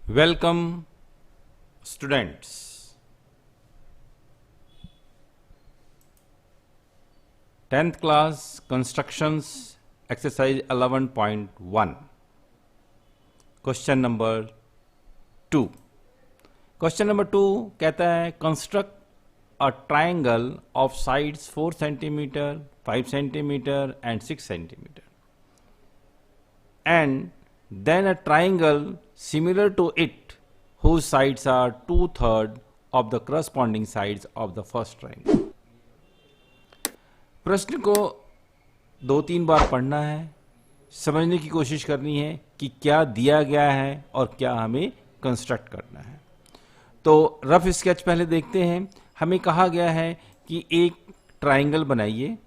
Welcome, students. 10th class constructions exercise 11.1 question number 2. Question number 2 कहता है construct a triangle of sides 4 cm, 5 cm and 6 cm and then a triangle similar to it whose sides are 2/3 of the corresponding sides of the first triangle. प्रश्न को 2-3 बार पढ़ना है, समझने की कोशिश करनी है कि क्या दिया गया है और क्या हमें कंस्ट्रक्ट करना है. तो रफ स्केच पहले देखते हैं. हमें कहा गया है कि एक ट्राइंगल बनाइए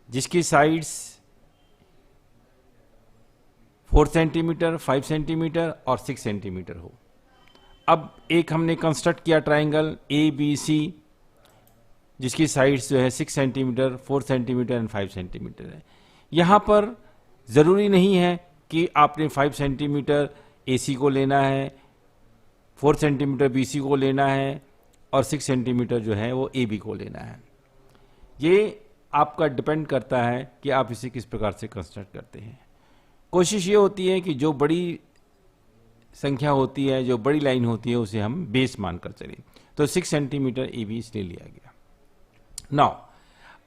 जिसकी साइड्स 4 सेंटीमीटर, 5 सेंटीमीटर और 6 सेंटीमीटर हो. अब एक हमने कंस्ट्रक्ट किया ट्राइंगल ABC जिसकी साइड्स जो है 6 सेंटीमीटर, 4 सेंटीमीटर एंड 5 सेंटीमीटर है. यहाँ पर ज़रूरी नहीं है कि आपने 5 सेंटीमीटर AC को लेना है, 4 सेंटीमीटर BC को लेना है और 6 सेंटीमीटर जो है वो AB को लेना है. ये आपका डिपेंड करता है कि आप इसे किस प्रकार से कंस्ट्रक्ट करते हैं. कोशिश ये होती है कि जो बड़ी संख्या होती है, जो बड़ी लाइन होती है, उसे हम बेस मानकर चलें. तो 6 सेंटीमीटर AB इसलिए लिया गया. नाउ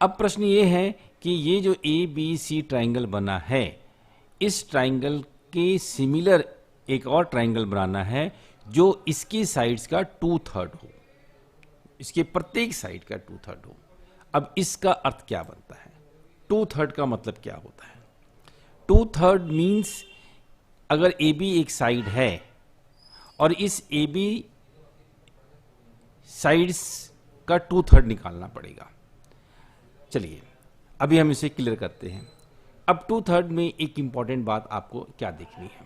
अब प्रश्न ये है कि ये जो ABC ट्राइंगल बना है, इस ट्राइंगल के सिमिलर एक और ट्राइंगल बनाना है जो इसकी साइड्स का 2/3 हो, इसके प्रत्येक साइड का 2/3 हो. अब इसका अर्थ क्या बनता है? 2/3 का मतलब क्या होता है? 2/3 मीन्स अगर AB एक साइड है और इस AB साइड्स का 2/3 निकालना पड़ेगा. चलिए अभी हम इसे क्लियर करते हैं. अब 2/3 में एक इंपॉर्टेंट बात आपको क्या देखनी है.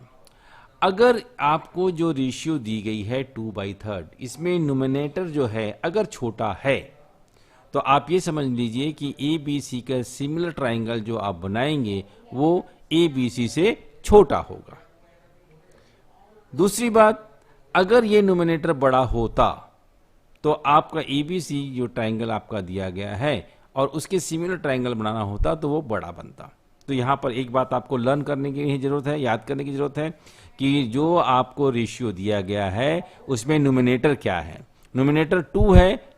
अगर आपको जो रेशियो दी गई है 2/3, इसमें न्यूमरेटर जो है अगर छोटा है तो आप ये समझ लीजिए कि ABC का सिमिलर ट्राइंगल जो आप बनाएंगे वो ABC से छोटा होगा. दूसरी बात, अगर ये न्यूमरेटर बड़ा होता तो आपका ABC जो ट्राइंगल आपका दिया गया है और उसके सिमिलर ट्राइंगल बनाना होता तो वो बड़ा बनता. तो यहाँ पर एक बात आपको लर्न करने की जरूरत है, याद करने की जरूरत है कि जो आपको रेशियो दिया गया है उसमें न्यूमरेटर क्या है. न्यूमरेटर 2 है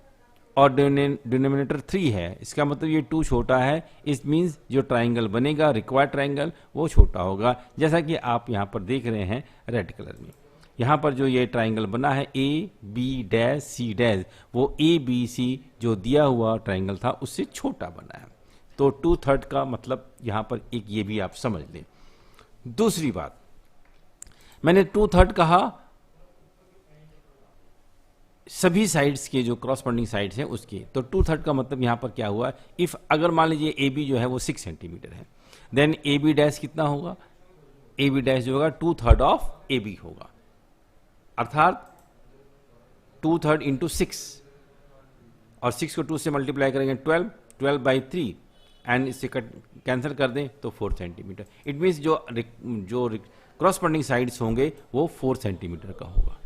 और डिनोमिनेटर 3 है. इसका मतलब ये 2 छोटा है. इस मीन्स जो ट्राइंगल बनेगा, रिक्वायर्ड ट्राइंगल, वो छोटा होगा. जैसा कि आप यहाँ पर देख रहे हैं रेड कलर में. यहाँ पर जो ये ट्राइंगल बना है AB'C', वो ABC जो दिया हुआ ट्राइंगल था उससे छोटा बना है. तो 2/3 का मतलब यहाँ पर एक ये भी आप समझ लें. दूसरी बात, मैंने 2/3 कहा सभी साइड्स के जो क्रॉसपॉन्डिंग साइड्स हैं उसके. तो 2/3 का मतलब यहाँ पर क्या हुआ, इफ अगर मान लीजिए AB जो है वो 6 सेंटीमीटर है, देन AB' कितना होगा? AB' जो होगा 2/3 ऑफ AB होगा, अर्थात 2/3 इंटू 6, और 6 को 2 से मल्टीप्लाई करेंगे 12/3 एंड इससे कैंसिल कर दें तो 4 सेंटीमीटर. इट मीन्स जो क्रॉसपॉन्डिंग साइड्स होंगे वो 4 सेंटीमीटर का होगा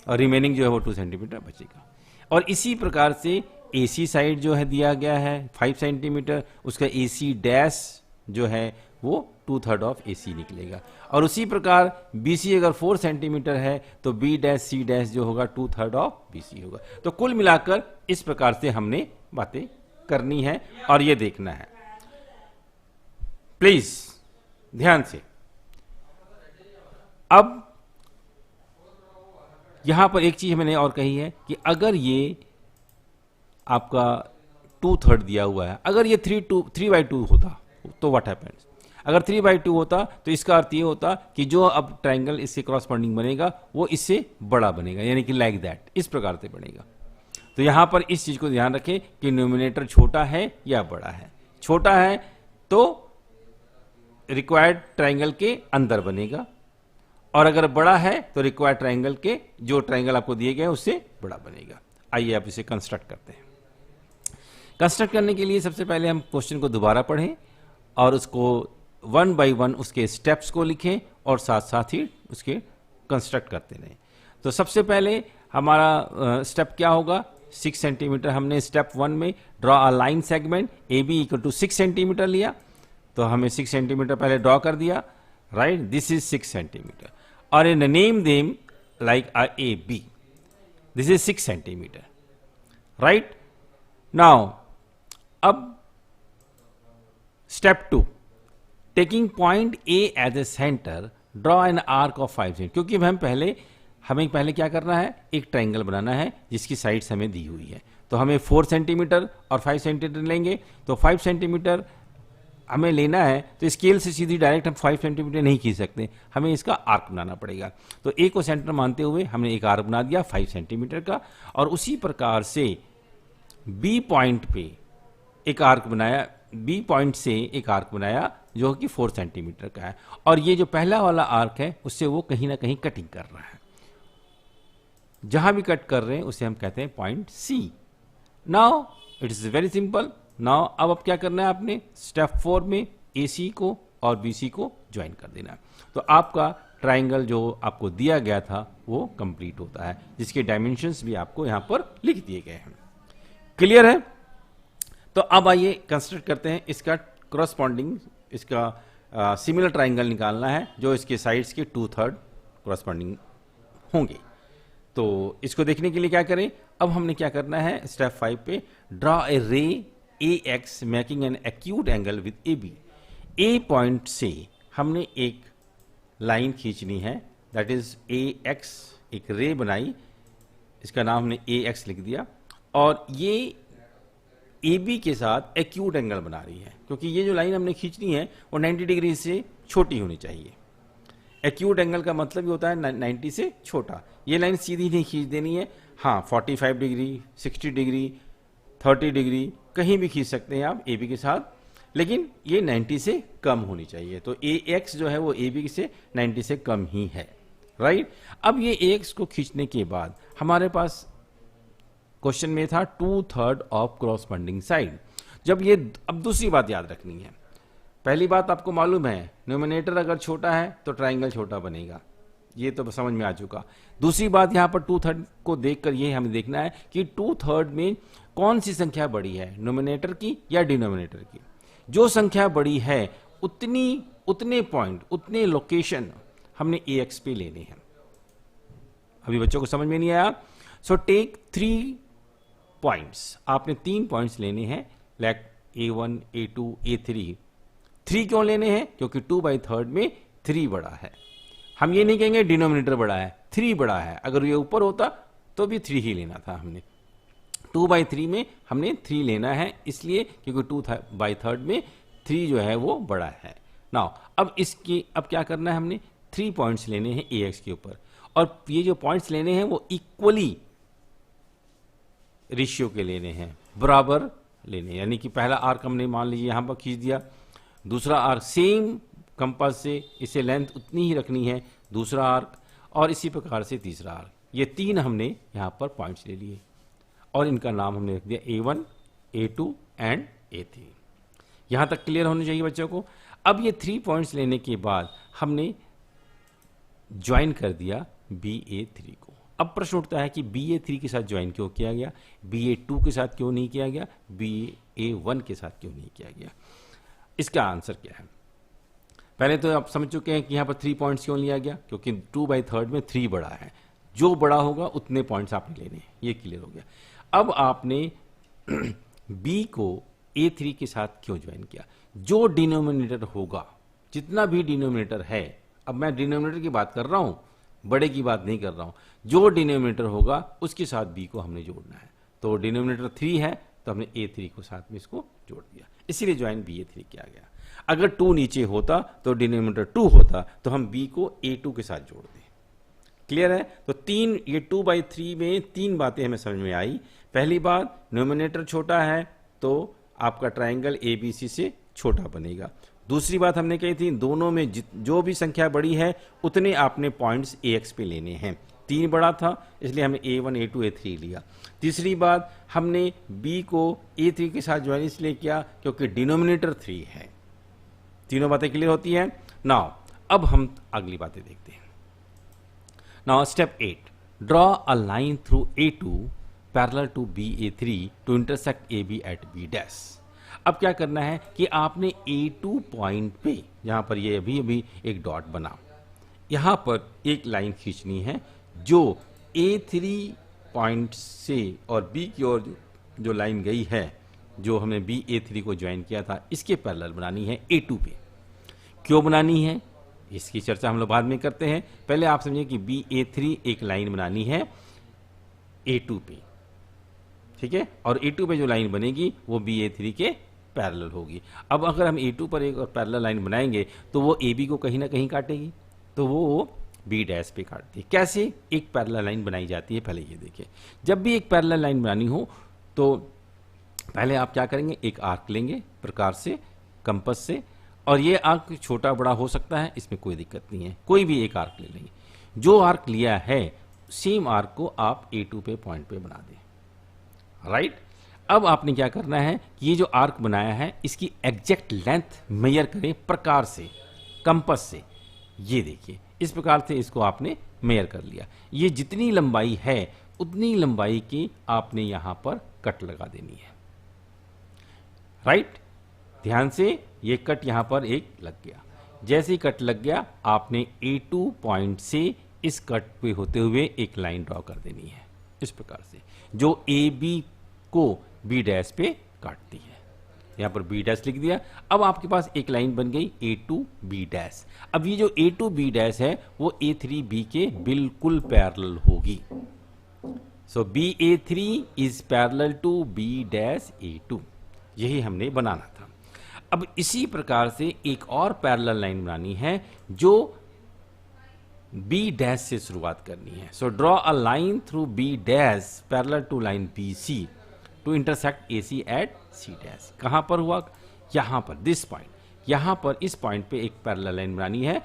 और रिमेनिंग जो है वो 2 सेंटीमीटर बचेगा. और इसी प्रकार से AC साइड जो है दिया गया है 5 सेंटीमीटर, उसका AC' जो है वो 2/3 ऑफ AC निकलेगा. और उसी प्रकार BC अगर 4 सेंटीमीटर है तो B', C' जो होगा 2/3 ऑफ BC होगा. तो कुल मिलाकर इस प्रकार से हमने बातें करनी है और ये देखना है. प्लीज ध्यान से. अब यहां पर एक चीज मैंने और कही है कि अगर ये आपका 2/3 दिया हुआ है, अगर ये 3/2 होता तो व्हाट हैपेंस? अगर 3/2 होता तो इसका अर्थ ये होता कि जो अब ट्राइंगल इससे क्रॉसपॉन्डिंग बनेगा वो इससे बड़ा बनेगा, यानी कि लाइक दैट, इस प्रकार से बनेगा. तो यहां पर इस चीज को ध्यान रखें कि न्यूमरेटर छोटा है या बड़ा है. छोटा है तो रिक्वायर्ड ट्राइंगल के अंदर बनेगा, और अगर बड़ा है तो रिक्वायर्ड ट्राइंगल के जो ट्राइंगल आपको दिए गए उससे बड़ा बनेगा. आइए आप इसे कंस्ट्रक्ट करते हैं. कंस्ट्रक्ट करने के लिए सबसे पहले हम क्वेश्चन को दोबारा पढ़ें और उसको वन बाय वन उसके स्टेप्स को लिखें और साथ साथ ही उसके कंस्ट्रक्ट करते रहें। तो सबसे पहले हमारा स्टेप क्या होगा, 6 सेंटीमीटर हमने स्टेप 1 में draw a line segment A B equal to 6 centimetre लिया, तो हमें 6 सेंटीमीटर पहले ड्रॉ कर दिया, राइट, दिस इज 6 सेंटीमीटर और इन name them like a A B, this is 6 centimetre, right. Now अब step 2, taking point A as a centre draw an arc of 5 centimetre, क्योंकि हमें पहले क्या करना है, एक ट्राइंगल बनाना है जिसकी साइड्स हमें दी हुई है। तो हमें 4 सेंटीमीटर और 5 सेंटीमीटर लेंगे, तो 5 सेंटीमीटर हमें लेना है, तो स्केल से सीधी डायरेक्ट हम 5 सेंटीमीटर नहीं खींच सकते, हमें इसका आर्क बनाना पड़ेगा। तो ए को सेंटर मानते हुए हमने एक आर्क बना दिया 5 सेंटीमीटर का, और उसी प्रकार से बी पॉइंट पे एक आर्क बनाया, बी पॉइंट से एक आर्क बनाया जो कि 4 सेंटीमीटर का है, और ये जो पहला वाला आर्क है उससे वो कहीं ना कहीं कटिंग कर रहा है, जहां भी कट कर रहे हैं उसे हम कहते हैं point C. Now it is very simple. Now अब क्या करना है, आपने स्टेप 4 में ए सी को और बी सी को ज्वाइन कर देना है, तो आपका ट्राइंगल जो आपको दिया गया था वो कंप्लीट होता है, जिसके डायमेंशंस भी आपको यहां पर लिख दिए गए हैं। क्लियर है? तो अब आइए कंस्ट्रक्ट करते हैं इसका क्रॉसपॉन्डिंग, इसका सिमिलर ट्राइंगल निकालना है जो इसके साइड्स के 2/3 क्रॉसपॉन्डिंग होंगे। तो इसको देखने के लिए क्या करें, अब हमने क्या करना है, स्टेप 5 पे draw a ray A X making an acute angle with A B. A point से हमने एक लाइन खींचनी है, दैट इज ए एक्स, एक रे बनाई, इसका नाम हमने ए एक्स लिख दिया, और ये ए बी के साथ एक्यूट एंगल बना रही है, क्योंकि ये जो लाइन हमने खींचनी है वो 90 डिग्री से छोटी होनी चाहिए। एक्यूट एंगल का मतलब ये होता है 90 से छोटा। ये लाइन सीधी नहीं खींच देनी है, हाँ 45 डिग्री, 60 डिग्री, 30 डिग्री कहीं भी खींच सकते हैं आप ए बी के साथ, लेकिन ये 90 से कम होनी चाहिए। तो ए एक्स जो है वो ए बी से 90 से कम ही है, राइट। अब ये ए एक्स को खींचने के बाद हमारे पास क्वेश्चन में था 2/3 ऑफ क्रॉसपॉन्डिंग साइड। जब ये, अब दूसरी बात याद रखनी है, पहली बात आपको मालूम है न्यूमरेटर अगर छोटा है तो ट्राइंगल छोटा बनेगा, ये तो समझ में आ चुका। दूसरी बात यहां पर 2/3 को देखकर ये हमें देखना है कि 2/3 में कौन सी संख्या बड़ी है, न्यूमरेटर की या डिनोमिनेटर की। जो संख्या बड़ी है उतने पॉइंट, उतने लोकेशन हमने ए एक्स पे लेने हैं। अभी बच्चों को समझ में नहीं आया? सो टेक 3 पॉइंट्स, आपने 3 पॉइंट्स लेने हैं, लाइक A1, A2, A3। 3 क्यों लेने हैं? क्योंकि 2/3 में 3 बड़ा है। हम ये नहीं कहेंगे डिनोमिनेटर बड़ा है, 3 बड़ा है। अगर ये ऊपर होता तो भी 3 ही लेना था हमने। 2/3 में हमने 3 लेना है, इसलिए क्योंकि 2/3 में 3 जो है वो बड़ा है। नाउ अब क्या करना है, हमने 3 पॉइंट्स लेने हैं ए एक्स के ऊपर, और ये जो पॉइंट्स लेने हैं वो इक्वली रेशियो के लेने हैं, बराबर लेने। यानी कि पहला आर्क हमने मान लीजिए यहां पर खींच दिया, दूसरा आर्क सेम कंपास से इसे लेंथ उतनी ही रखनी है, दूसरा आर्क, और इसी प्रकार से तीसरा आर्क। ये 3 हमने यहां पर पॉइंट्स ले लिए और इनका नाम हमने रख दिया A1, A2 एंड A3। यहां तक क्लियर होने चाहिए बच्चों को। अब ये 3 पॉइंट्स लेने के बाद हमने ज्वाइन कर दिया BA3 को। अब प्रश्न उठता है कि BA3 के साथ ज्वाइन क्यों किया गया, BA2 के साथ क्यों नहीं किया गया, BA1 के साथ क्यों नहीं किया गया? इसका आंसर क्या है? पहले तो आप समझ चुके हैं कि यहां पर 3 पॉइंट्स क्यों लिया गया, क्योंकि 2/3 में 3 बड़ा है, जो बड़ा होगा उतने पॉइंट्स आपने लेने हैं, ये क्लियर हो गया। अब आपने B को A3 के साथ क्यों ज्वाइन किया? जो डिनोमिनेटर होगा, जितना भी डिनोमिनेटर है, अब मैं डिनोमिनेटर की बात कर रहा हूं, बड़े की बात नहीं कर रहा हूं, जो डिनोमिनेटर होगा उसके साथ B को हमने जोड़ना है। तो डिनोमिनेटर 3 है तो हमने A3 को साथ में इसको जोड़ दिया, इसीलिए ज्वाइन BA3 किया गया। अगर 2 नीचे होता तो डिनोमिनेटर 2 होता तो हम B को A2 के साथ जोड़ दें। क्लियर है? तो ये 2/3 में 3 बातें हमें समझ में आई। पहली बात, न्यूमरेटर छोटा है तो आपका ट्राइंगल ABC से छोटा बनेगा। दूसरी बात हमने कही थी, दोनों में जो भी संख्या बड़ी है उतने आपने पॉइंट्स AX पे लेने हैं। 3 बड़ा था इसलिए हमने A1, A2, A3 लिया। तीसरी बात, हमने B को A3 के साथ ज्वाइन इसलिए किया क्योंकि डिनोमिनेटर 3 है। तीनों बातें क्लियर होती हैं। नाउ अब हम अगली बातें देखते हैं। Now step 8, draw a line through A2 parallel to BA3 to intersect AB at B dash. अब क्या करना है कि आपने A2 पॉइंट पे, जहां पर ये अभी एक डॉट बना, यहां पर एक लाइन खींचनी है जो A3 पॉइंट से और B की ओर जो लाइन गई है, जो हमने BA3 को ज्वाइन किया था, इसके पैरेलल बनानी है A2 पे। क्यों बनानी है इसकी चर्चा हम लोग बाद में करते हैं। पहले आप समझिए कि BA3 एक लाइन बनानी है A2 पे, ठीक है, और A2 पे जो लाइन बनेगी वो BA3 के पैरेलल होगी। अब अगर हम A2 पर एक पैरेलल लाइन बनाएंगे तो वो AB को कहीं ना कहीं काटेगी, तो वो B डैश पे काटती है। कैसे एक पैरेलल लाइन बनाई जाती है, पहले ये देखिए। जब भी एक पैरेलल लाइन बनानी हो तो पहले आप क्या करेंगे, एक आर्क लेंगे प्रकार से कंपास से, और ये आर्क छोटा बड़ा हो सकता है, इसमें कोई दिक्कत नहीं है, कोई भी एक आर्क ले लेंगे। जो आर्क लिया है सेम आर्क को आप A2 पे पॉइंट पे बना दें, राइट। अब आपने क्या करना है कि ये जो आर्क बनाया है इसकी एग्जैक्ट लेंथ मेजर करें प्रकार से कंपास से। ये देखिए इस प्रकार से इसको आपने मेजर कर लिया। ये जितनी लंबाई है उतनी लंबाई की आपने यहां पर कट लगा देनी है, राइट। ध्यान से, ये कट यहां पर एक लग गया। जैसे ही कट लग गया आपने A2 पॉइंट से इस कट पे होते हुए एक लाइन ड्रॉ कर देनी है इस प्रकार से, जो AB को B डैश पे काटती है। यहां पर B डैश लिख दिया। अब आपके पास एक लाइन बन गई A2 B डैश। अब ये जो A2 B डैश है वो A3 B के बिल्कुल पैरेलल होगी। So BA3 is parallel to B dash A2, यही हमने बनाना था। अब इसी प्रकार से एक और पैरेलल लाइन बनानी है जो B डैश से शुरुआत करनी है। So draw a line through B dash parallel to line BC to intersect AC at C dash. कहां पर हुआ, यहां पर, दिस पॉइंट, यहां पर इस पॉइंट पे एक पैरेलल लाइन बनानी है।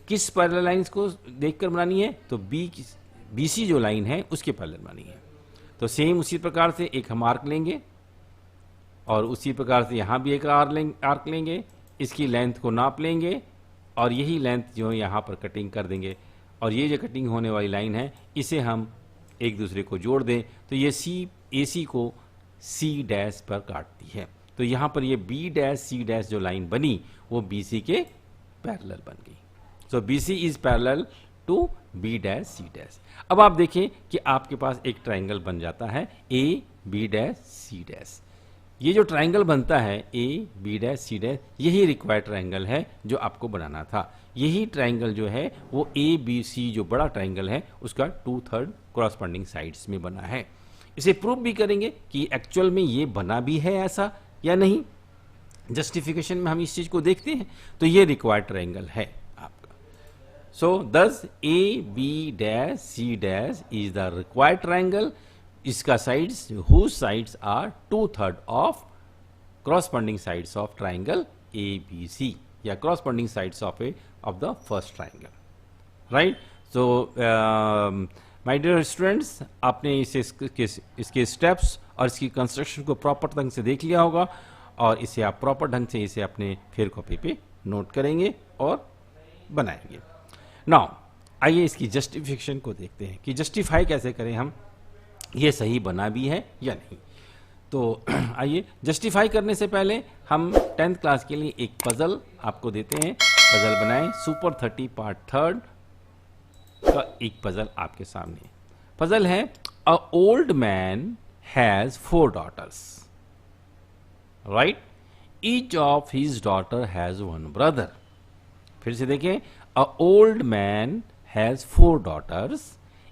किस पैरेलल लाइन को देखकर बनानी है, तो BC जो लाइन है उसके पैरेलल बनानी है। तो सेम उसी प्रकार से एक हम आर्क लेंगे और उसी प्रकार से यहां भी एक आर्क लेंगे, इसकी लेंथ को नाप लेंगे और यही लेंथ जो है यहां पर कटिंग कर देंगे, और ये जो कटिंग होने वाली लाइन है इसे हम एक दूसरे को जोड़ दें तो ये AC को C डैश पर काटती है। तो यहां पर ये B डैश C डैश जो लाइन बनी वो BC के पैरेलल बन गई। So BC is parallel to B dash C dash. अब आप देखें कि आपके पास एक ट्राइंगल बन जाता है A B dash C dash. ये जो ट्राइंगल बनता है A B dash C dash, यही रिक्वायर्ड ट्राइंगल है जो आपको बनाना था। यही ट्राइंगल जो है वो ABC जो बड़ा ट्राइंगल है उसका 2/3 कॉरस्पॉन्डिंग साइड्स में बना है। इसे प्रूव भी करेंगे कि एक्चुअल में ये बना भी है ऐसा या नहीं। जस्टिफिकेशन में हम इस चीज को देखते हैं। तो ये रिक्वायर्ड ट्राइंगल है आपका। So this AB dash C dash is the required triangle. इसका sides whose sides are 2/3 of corresponding sides of triangle ABC या corresponding sides of the first triangle, right? So my dear students, आपने इसके steps और इसकी construction को proper ढंग से देख लिया होगा और इसे आप प्रॉपर ढंग से इसे अपने फेयर कॉपी पे नोट करेंगे और बनाएंगे। नाउ आइए इसकी जस्टिफिकेशन को देखते हैं कि जस्टिफाई कैसे करें हम, ये सही बना भी है या नहीं। तो आइए जस्टिफाई करने से पहले हम 10th क्लास के लिए एक पजल आपको देते हैं। पजल बनाएं। सुपर 30 पार्ट 3 का एक पजल आपके सामने। पजल है अ old man has 4 daughters, right. Each of his daughter has 1 brother। फिर से देखें, अ old man has 4 daughters,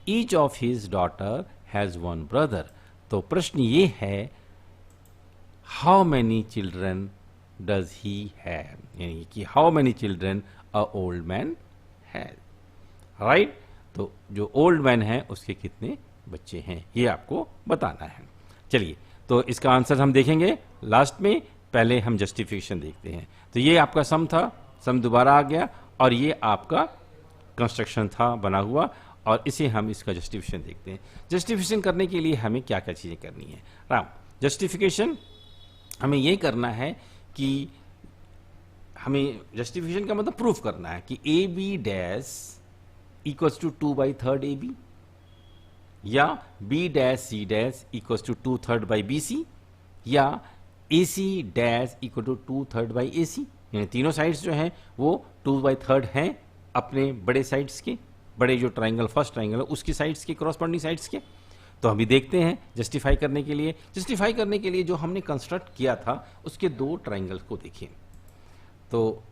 each of his daughter has 1 brother। तो प्रश्न ये है, how many children does he have, यानी कि how many children a old man has, right. तो जो ओल्ड मैन है उसके कितने बच्चे हैं ये आपको बताना है। चलिए तो इसका आंसर हम देखेंगे लास्ट में, पहले हम जस्टिफिकेशन देखते हैं। तो ये आपका सम था, सम दोबारा आ गया और ये आपका कंस्ट्रक्शन था बना हुआ, और इसे हम इसका जस्टिफिकेशन देखते हैं। जस्टिफिकेशन करने के लिए हमें क्या क्या चीज़ें करनी है राम। जस्टिफिकेशन हमें ये करना है कि हमें जस्टिफिकेशन का मतलब प्रूफ करना है कि A B dash equals to 2/3 A B, या B dash C dash equals to 2/3 by B C, या A C dash equal to 2/3 by A C. यानी तीनों साइड्स जो हैं वो 2/3 हैं अपने बड़े साइड्स के, बड़े जो ट्राइंगल फर्स्ट ट्राइंगल है उसकी साइड्स के, कॉरस्पॉन्डिंग साइड्स के। तो अभी देखते हैं जस्टिफाई करने के लिए जो हमने कंस्ट्रक्ट किया था उसके दो ट्राइंगल को देखिए। तो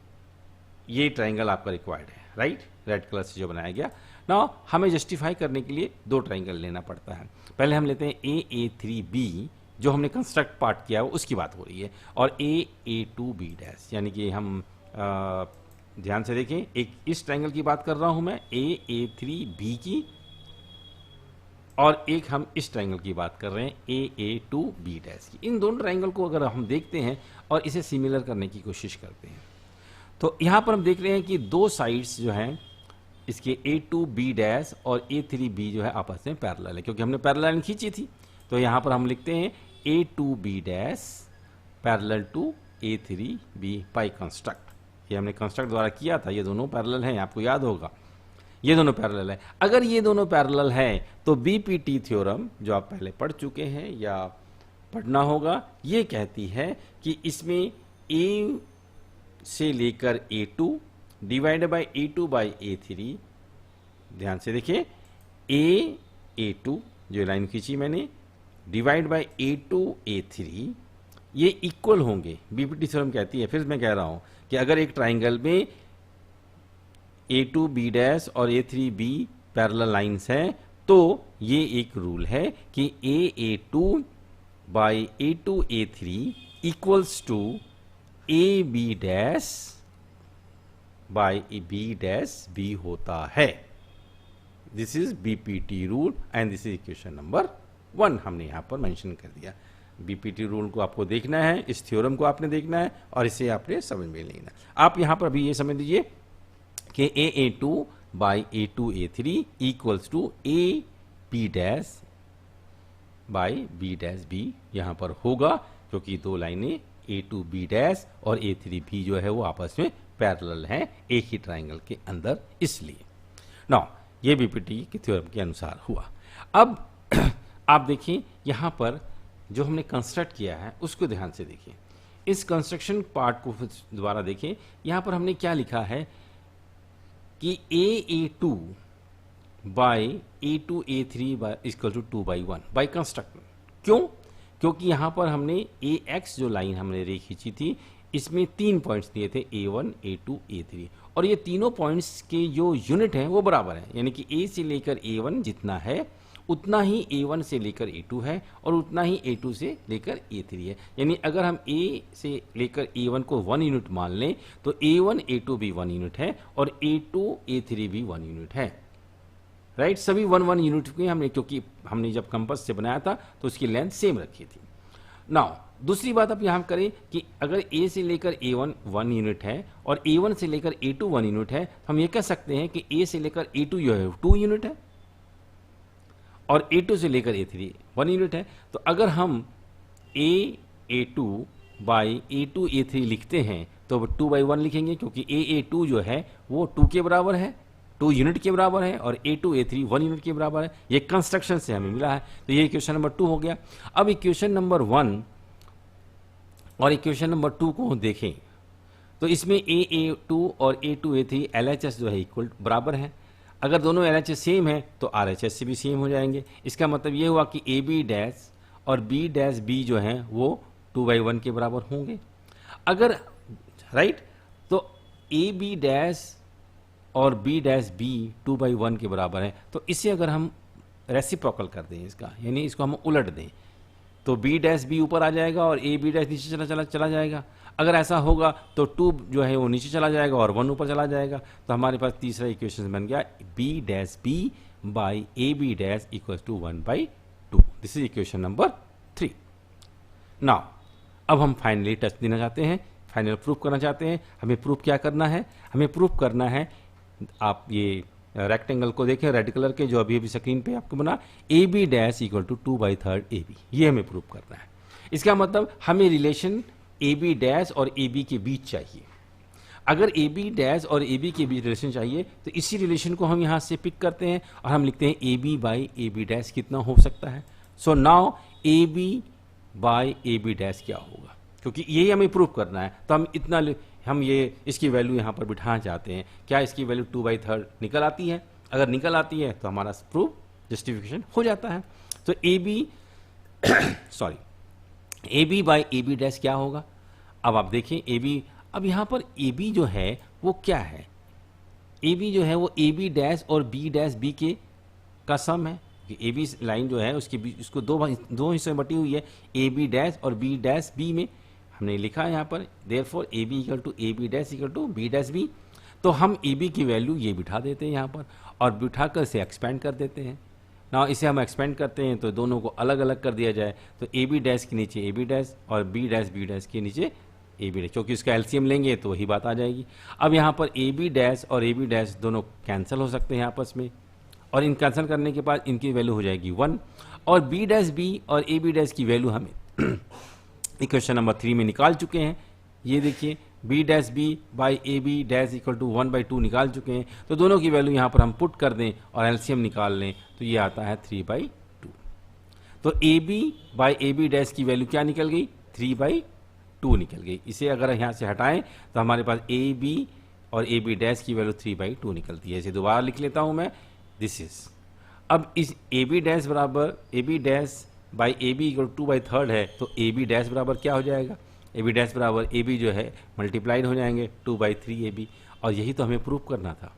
ये ट्राइंगल आपका रिक्वायर्ड है, राइट, रेड कलर से जो बनाया गया। नाउ हमें जस्टिफाई करने के लिए दो ट्राइंगल लेना पड़ता है। पहले हम लेते हैं A3B, जो हमने कंस्ट्रक्ट पार्ट किया है उसकी बात हो रही है, और A2B डैश, यानी कि हम ध्यान से देखें, एक इस ट्राइंगल की बात कर रहा हूं मैं A3B की, और एक हम इस ट्राइंगल की बात कर रहे हैं A2B डैश की। इन दोनों ट्राइंगल को अगर हम देखते हैं और इसे सिमिलर करने की कोशिश करते हैं, तो यहां पर हम देख रहे हैं कि दो साइड्स जो हैं इसके A2B डैश और A3B जो है आपस में पैरेलल है, क्योंकि हमने पैरेलल लाइन खींची थी। तो यहां पर हम लिखते हैं A2B dash parallel to A3B by construct. ये हमने कंस्ट्रक्ट द्वारा किया था, ये दोनों पैरेलल हैं, आपको याद होगा, ये दोनों पैरेलल है। अगर ये दोनों पैरेलल हैं तो बीपीटी थ्योरम, जो आप पहले पढ़ चुके हैं या पढ़ना होगा, ये कहती है कि इसमें A से लेकर A2 divide by A2 by A3, ध्यान से देखिए, A2 जो लाइन खींची मैंने डिवाइड बाई A2 A3, ये इक्वल होंगे। बीपीटी थ्योरम कहती है, फिर मैं कह रहा हूं कि अगर एक ट्राइंगल में A2B डैश और A3B पैरेलल लाइंस हैं तो ये एक रूल है कि A2 by A2 A3 equals to AB dash by B dash B होता है। This is BPT rule and this is equation number 1 हमने यहां पर मेंशन कर दिया। बीपीटी रूल को आपको देखना है, इस थ्योरम को आपने देखना है और इसे आपने समझ में लेना। आप यहां पर अभी ये समझ लीजिए कि A2 by A2 A3 equals to AB dash by B dash B यहां पर होगा, क्योंकि दो लाइनें A2B डैश और A3B जो है वो आपस में पैरेलल हैं एक ही ट्राइंगल के अंदर, इसलिए नाउ ये बीपीटी के थ्योरम के अनुसार हुआ। अब आप देखिए यहां पर जो हमने कंस्ट्रक्ट किया है उसको ध्यान से देखिए, इस कंस्ट्रक्शन पार्ट को दोबारा देखें। यहां पर हमने क्या लिखा है कि A2 by A2 A3 equal to 2/1 by construct. क्यों? क्योंकि यहां पर हमने AX जो लाइन हमने रे खींची थी इसमें 3 पॉइंट्स दिए थे A1 A2 A3, और ये तीनों पॉइंट्स के जो यूनिट हैं वो बराबर हैं, यानी कि A से लेकर A1 जितना है उतना ही A1 से लेकर A2 है और उतना ही A2 से लेकर A3 है। यानी अगर हम A से लेकर A1 को 1 यूनिट मान लें तो A1 A2 भी 1 यूनिट है और A2 A3 भी 1 यूनिट है, राइट। सभी 1 यूनिट के हमने, क्योंकि हमने जब कंपास से बनाया था तो उसकी लेंथ सेम रखी थी। नाउ दूसरी बात आप यहां करें कि अगर A से लेकर A1 1 यूनिट है और A1 से लेकर A2 1 यूनिट है, तो हम ये कह सकते हैं कि A से लेकर A2 जो है 2 यूनिट है और A2 से लेकर A3 1 यूनिट है। तो अगर हम A2 बाई A2 A3 लिखते हैं तो 2/1 लिखेंगे, क्योंकि A2 जो है वो 2 के बराबर है, 2 यूनिट के बराबर है, और A2 A3 1 यूनिट के बराबर है। ये कंस्ट्रक्शन से हमें मिला है, तो ये इक्वेशन नंबर 2 हो गया। अब इक्वेशन नंबर 1 और इक्वेशन नंबर 2 को देखें तो इसमें A2 और A2 A3 LHS जो है इक्वल बराबर है। अगर दोनों LHS सेम है तो RHS से भी सेम हो जाएंगे। इसका मतलब ये हुआ कि AB डैश और B डैश B जो हैं वो 2/1 के बराबर होंगे। अगर राइट तो AB डैश और B डैश B 2/1 के बराबर है, तो इसे अगर हम रेसिप्रोकल कर दें इसका, यानी इसको हम उलट दें, तो B डैश B ऊपर आ जाएगा और AB डैश नीचे चला जाएगा। अगर ऐसा होगा तो 2 जो है वो नीचे चला जाएगा और 1 ऊपर चला जाएगा। तो हमारे पास तीसरा इक्वेशन बन गया B dash B by AB dash equal to 1/2। This is equation number 3। Now अब हम फाइनली टच देना चाहते हैं, फाइनल प्रूफ करना चाहते हैं। हमें प्रूफ क्या करना है? हमें प्रूफ करना है, आप ये रेक्टेंगल को देखें रेड कलर के जो अभी स्क्रीन पे आपको बना, AB dash equal to 2/3 AB, ये हमें प्रूफ करना है। इसका मतलब हमें रिलेशन AB डैश और AB के बीच चाहिए। अगर ए बी डैश और ए बी के बीच रिलेशन चाहिए तो इसी रिलेशन को हम यहाँ से पिक करते हैं और हम लिखते हैं A B by A B dash कितना हो सकता है। So now A B by A B dash क्या होगा, क्योंकि यही हमें प्रूव करना है तो हम ये इसकी वैल्यू यहाँ पर बिठाना चाहते हैं। क्या इसकी वैल्यू 2/3 निकल आती है? अगर निकल आती है तो हमारा प्रूफ जस्टिफिकेशन हो जाता है। तो A B A B by A B dash क्या होगा? अब आप देखें ए बी, अब यहाँ पर ए बी जो है वो क्या है? ए बी जो है वो ए बी डैश और बी डैश बी के का सम है। ए बी लाइन जो है उसके बीच उसको दो हिस्सों में बटी हुई है, ए बी डैश और बी डैश बी में। हमने लिखा है यहाँ पर therefore A B equal to A B dash equal to B dash B. तो हम ए बी की वैल्यू ये बिठा देते हैं यहाँ पर और बिठाकर इसे एक्सपेंड कर देते हैं ना। इसे हम एक्सपेंड करते हैं तो दोनों को अलग अलग कर दिया जाए तो ए बी डैश के नीचे ए बी डैश और बी डैश के नीचे ए बी डैश, क्योंकि उसका एलसीएम लेंगे तो वही बात आ जाएगी। अब यहाँ पर ए बी डैश और ए बी डैश दोनों कैंसिल हो सकते हैं आपस में, और इन कैंसिल करने के बाद इनकी वैल्यू हो जाएगी 1, और बी डैश बी और ए बी डैश की वैल्यू हमें इक्वेशन नंबर 3 में निकाल चुके हैं। ये देखिए B dash B by A B dash equal to 1/2 निकाल चुके हैं। तो दोनों की वैल्यू यहाँ पर हम पुट कर दें और एलसीएम निकाल लें तो ये आता है 3/2। तो A B by A B dash की वैल्यू क्या निकल गई? 3/2 निकल गई। इसे अगर यहाँ से हटाएं तो हमारे पास ए बी और ए बी डैश की वैल्यू 3/2 निकलती है। इसे दोबारा लिख लेता हूँ मैं, दिस इज। अब इस ए बी डैश बराबर A B dash by A B equal 2/3 है, तो ए बी डैश बराबर क्या हो जाएगा? ए बी डैश बराबर ए बी जो है मल्टीप्लाइड हो जाएंगे 2/3 ए बी, और यही तो हमें प्रूव करना था।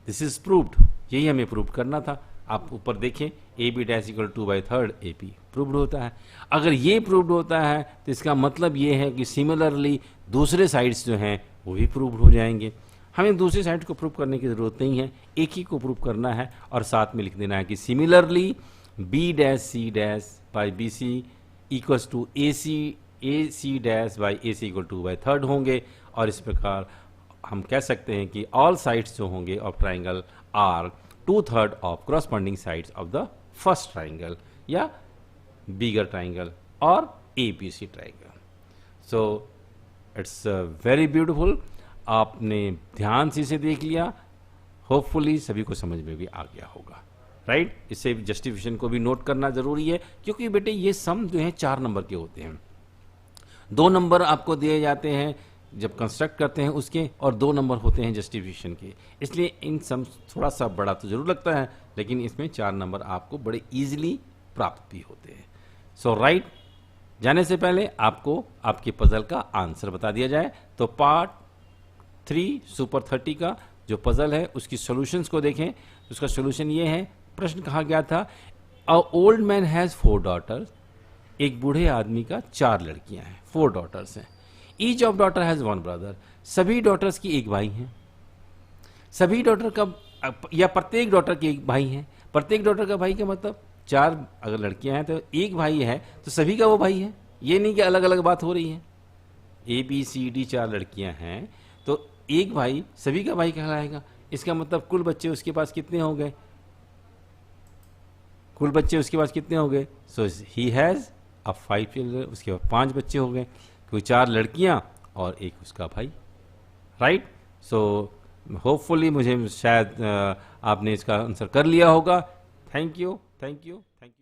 दिस इज प्रूव्ड, यही हमें प्रूव करना था। आप ऊपर देखें A B dash equal 2/3 A B proved होता है। अगर ये प्रूव्ड होता है तो इसका मतलब ये है कि सिमिलरली दूसरे साइड्स जो हैं वो भी प्रूव्ड हो जाएंगे। हमें दूसरी साइड को प्रूव करने की ज़रूरत नहीं है, एक ही को प्रूव करना है और साथ में लिख देना है कि similarly B dash C dash by B C equals to A C dash by A C equal 2/3 होंगे। और इस प्रकार हम कह सकते हैं कि ऑल साइड्स जो होंगे of triangle are 2/3 of corresponding sides of the first triangle या बिगर ट्राइंगल और A B C triangle. So it's very beautiful. आपने ध्यान से इसे देख लिया, होपफुली सभी को समझ में भी आ गया होगा, राइट। इससे जस्टिफिकेशन को भी नोट करना जरूरी है, क्योंकि बेटे ये सम जो है 4 नंबर के होते हैं। 2 नंबर आपको दिए जाते हैं जब कंस्ट्रक्ट करते हैं उसके, और 2 नंबर होते हैं जस्टिफिकेशन के। इसलिए इन सम थोड़ा सा बड़ा तो जरूर लगता है, लेकिन इसमें 4 नंबर आपको बड़े ईजिली प्राप्त भी होते हैं। सो राइट, जाने से पहले आपको आपके पजल का आंसर बता दिया जाए। तो पार्ट 3 सुपर 30 का जो पजल है उसकी सॉल्यूशंस को देखें। उसका सॉल्यूशन ये है, प्रश्न कहा गया था a old man has 4 daughters, एक बूढ़े आदमी का 4 लड़कियां हैं, 4 डॉटर्स हैं। Each of daughter has 1 brother, सभी डॉटर्स की एक भाई हैं। सभी डॉटर का या प्रत्येक डॉटर के एक भाई हैं। प्रत्येक डॉटर का भाई का मतलब 4 अगर लड़कियां हैं तो एक भाई है, तो सभी का वो भाई है। ये नहीं कि अलग अलग बात हो रही है। ए बी सी डी 4 लड़कियां हैं तो एक भाई सभी का भाई कहलाएगा। इसका मतलब कुल बच्चे उसके पास कितने हो गए? कुल बच्चे उसके पास कितने हो गए? सो ही हैज़ अ 5 चिल्ड्रन, उसके पास 5 बच्चे हो गए, क्योंकि 4 लड़कियां और एक उसका भाई, राइट। सो होपफुली मुझे शायद आपने इसका आंसर कर लिया होगा। Thank you, thank you, thank you.